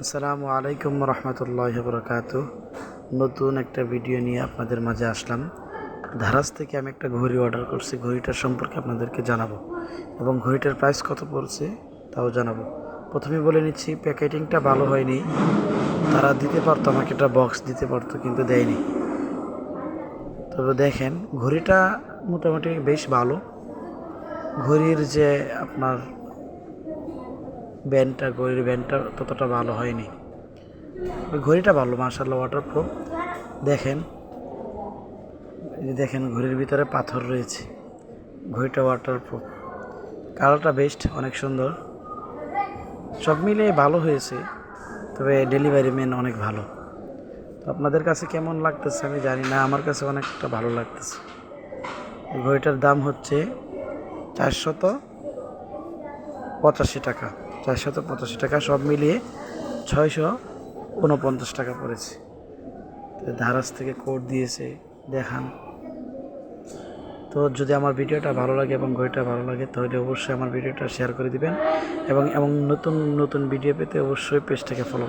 আসসালামু আলাইকুম রহমতুল্লাহ বরকাতুহ। নতুন একটা ভিডিও নিয়ে আপনাদের মাঝে আসলাম। ধারাজ থেকে আমি একটা ঘড়ি অর্ডার করছি। ঘড়িটার সম্পর্কে আপনাদেরকে জানাবো এবং ঘড়িটার প্রাইস কত পড়ছে তাও জানাবো। প্রথমে বলে নিচ্ছি, প্যাকেটিংটা ভালো হয়নি। তারা দিতে পারতো, আমাকে একটা বক্স দিতে পারতো, কিন্তু দেয়নি। তবে দেখেন, ঘড়িটা মোটামুটি বেশ ভালো। ঘড়ির যে আপনার ঘড়ির ব্যান্ডটা ততটা ভালো হয়নি। ওই ঘড়িটা ভালো, মাশাআল্লাহ, ওয়াটারপ্রুফ। দেখেন, দেখেন ঘড়ির ভিতরে পাথর রয়েছে। ঘড়িটা ওয়াটারপ্রুফ, কালারটা বেস্ট, অনেক সুন্দর। সব মিলিয়ে ভালো হয়েছে, তবে ডেলিভারি ম্যান অনেক ভালো। তো আপনাদের কাছে কেমন লাগতেছে আমি জানি না, আমার কাছে অনেকটা ভালো লাগতেছে। ঘড়িটার দাম হচ্ছে 485 টাকা। 485 টাকা, সব মিলিয়ে 649 টাকা পড়েছে। ধারাজ থেকে কোড দিয়েছে, দেখান। তো যদি আমার ভিডিওটা ভালো লাগে এবং ঘড়িটা ভালো লাগে, তাহলে অবশ্যই আমার ভিডিওটা শেয়ার করে দিবেন এবং নতুন নতুন ভিডিও পেতে অবশ্যই পেজটাকে ফলো